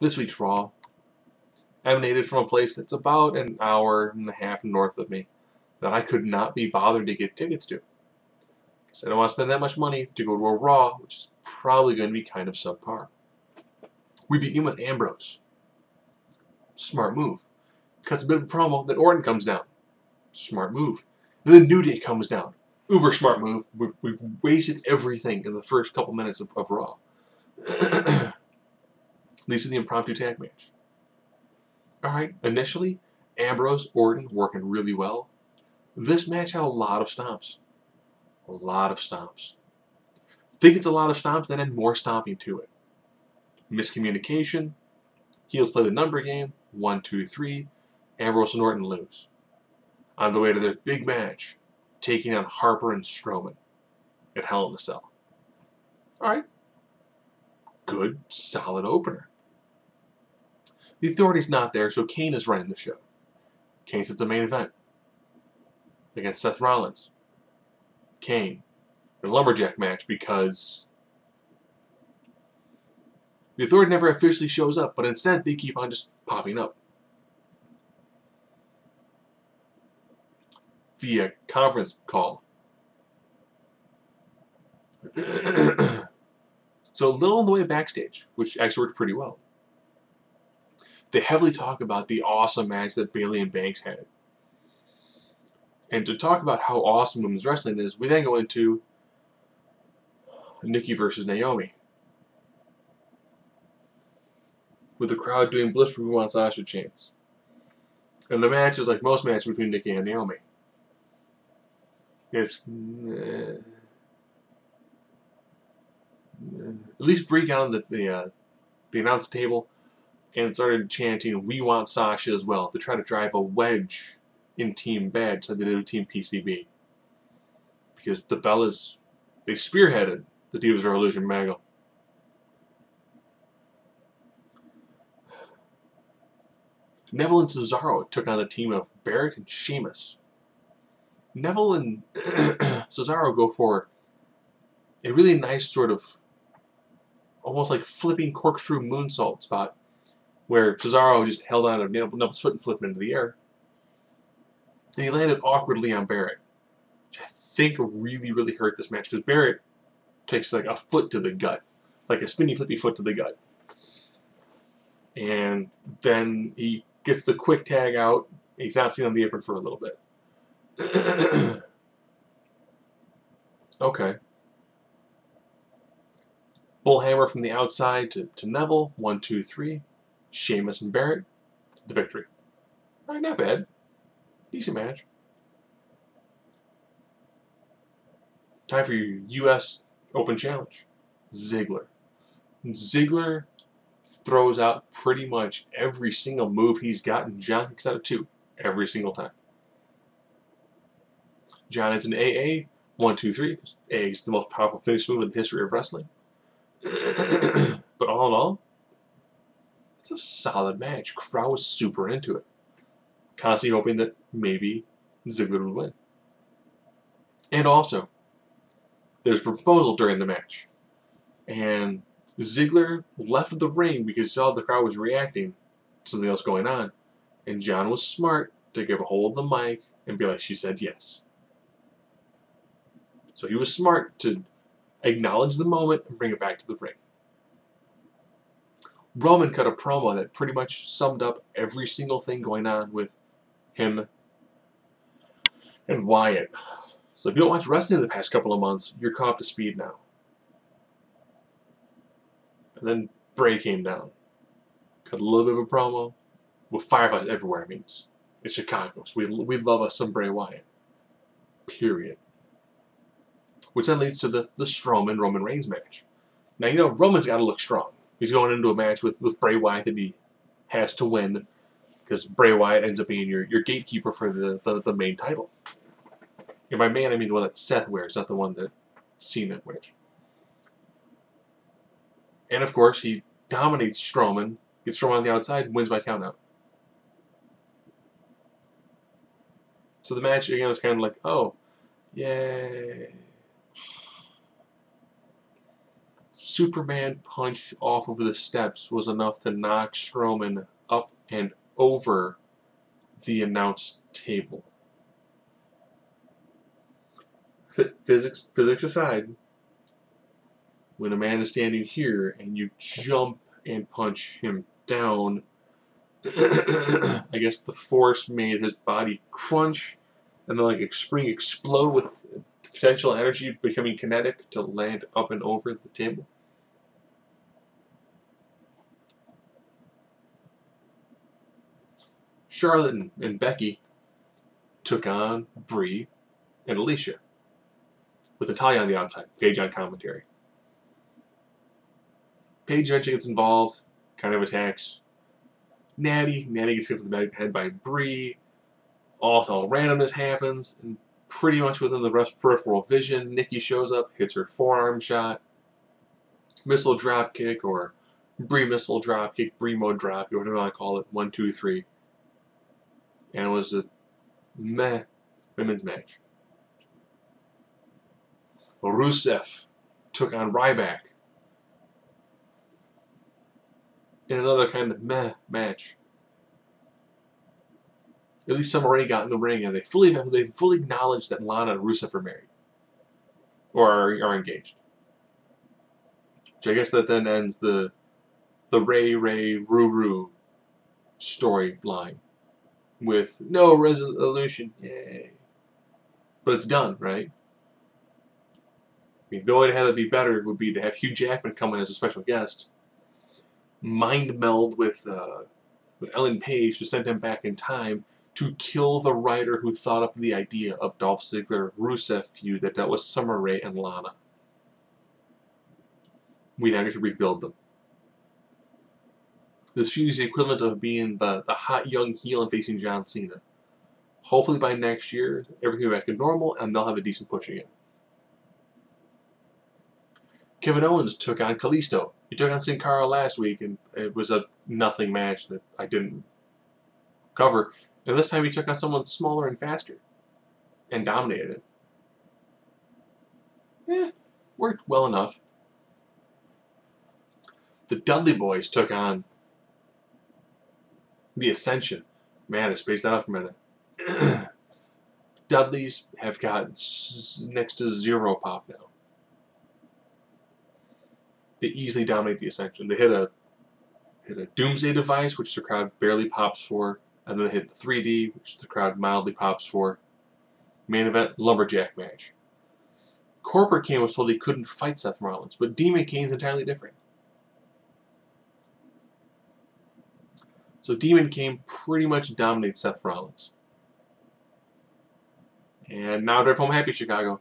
This week's Raw emanated from a place that's about an hour and a half north of me that I could not be bothered to get tickets to. Because I don't want to spend that much money to go to a Raw, which is probably going to be kind of subpar. We begin with Ambrose. Smart move. Cuts a bit of a promo, then Orton comes down. Smart move. And then New Day comes down. Uber smart move. We've wasted everything in the first couple minutes of Raw. Leads to the impromptu tag match. Alright, initially, Ambrose, Orton working really well. This match had a lot of stomps. A lot of stomps. Think it's a lot of stomps, then add more stomping to it. Miscommunication. Heels play the number game. 1, 2, 3. Ambrose and Orton lose. On the way to their big match, taking on Harper and Strowman at Hell in a Cell. Alright. Good, solid opener. The Authority's not there, so Kane is running the show. Kane's at the main event against Seth Rollins. Kane. A lumberjack match because the Authority never officially shows up, but instead they keep on just popping up. Via conference call. So a little on the way backstage, which actually worked pretty well. They heavily talk about the awesome match that Bayley and Banks had. And to talk about how awesome women's wrestling is, we then go into Nikki versus Naomi. With the crowd doing Bliss for Who Wants Sasha chants. And the match is like most matches between Nikki and Naomi. It's at least Brie got on the announce table and started chanting, "We want Sasha" as well, to try to drive a wedge in Team Bad, so they did with Team PCB. Because the Bellas, they spearheaded the Divas Revolution Mangle. Neville and Cesaro took on a team of Barrett and Sheamus. Neville and Cesaro go for a really nice sort of almost like flipping corkscrew moonsault spot where Cesaro just held on to Neville's foot and flipped him into the air. And he landed awkwardly on Barrett, which I think really, really hurt this match because Barrett takes like a foot to the gut, like a spinny, flippy foot to the gut. And then he gets the quick tag out. He's not seen on the apron for a little bit. Okay. Bullhammer from the outside to Neville. 1, 2, 3. Sheamus and Barrett. The victory. Alright, not bad. Decent match. Time for your U.S. Open Challenge. Ziggler. Ziggler throws out pretty much every single move he's gotten. John kicks out of 2 every single time. John is an AA. 1, 2, 3. AA is the most powerful finish move in the history of wrestling. But all in all, it's a solid match. Crowd was super into it. Constantly hoping that maybe Ziggler would win. And also, there's a proposal during the match. And Ziggler left the ring because he saw the crowd was reacting to something else going on. And John was smart to get a hold of the mic and be like, "She said yes." So he was smart to acknowledge the moment and bring it back to the ring. Roman cut a promo that pretty much summed up every single thing going on with him and Wyatt. So if you don't watch wrestling in the past couple of months, you're caught up to speed now. And then Bray came down. Cut a little bit of a promo with fireflies everywhere. I mean, it's Chicago, so we love us some Bray Wyatt. Period. Which then leads to the Strowman-Roman Reigns match. Now, you know, Roman's got to look strong. He's going into a match with Bray Wyatt that he has to win because Bray Wyatt ends up being your gatekeeper for the main title. And by man, I mean the one that Seth wears, not the one that Cena wears. And, of course, he dominates Strowman, gets Strowman on the outside, wins by countout. So the match, again, was kind of like, oh, yay. Superman punch off of the steps was enough to knock Strowman up and over the announce table. Physics aside, when a man is standing here and you jump and punch him down, I guess the force made his body crunch and then like a spring explode with potential energy becoming kinetic to land up and over the table. Charlotte and Becky took on Brie and Alicia, with Natalya on the outside, Paige on commentary. Paige eventually gets involved, kind of attacks Natty. Natty gets hit to the back of the head by Brie. Also, randomness happens, and pretty much within the rest peripheral vision, Nikki shows up, hits her forearm shot, missile dropkick, or Brie missile dropkick, Brie mode dropkick, whatever you want to call it, 1, 2, 3. And it was a meh women's match. Rusev took on Ryback in another kind of meh match. At least Summer Rae got in the ring, and they fully acknowledged that Lana and Rusev are married or are engaged. Which I guess that then ends the Ray Ruru storyline with no resolution. Yay! But it's done, right? I mean, the only way to have it be better would be to have Hugh Jackman come in as a special guest, mind meld with Ellen Page to send him back in time to kill the writer who thought up the idea of Dolph Ziggler-Rusev feud that dealt with Summer Rae and Lana. We now get to rebuild them. This feud is the equivalent of being the hot young heel and facing John Cena. Hopefully by next year, everything will be back to normal and they'll have a decent push again. Kevin Owens took on Kalisto. He took on Sin Cara last week, and it was a nothing match that I didn't cover. And this time he took on someone smaller and faster, and dominated it. Worked well enough. The Dudley Boys took on the Ascension. Man, I spaced that out for a minute. Dudleys have got next to zero pop now. They easily dominate the Ascension. They hit a Doomsday device, which the crowd barely pops for, and then they hit the 3D, which the crowd mildly pops for. Main event, lumberjack match. Corporate Kane was told he couldn't fight Seth Rollins, but Demon Kane's entirely different. So Demon Kane pretty much dominates Seth Rollins. And now drive home happy, Chicago.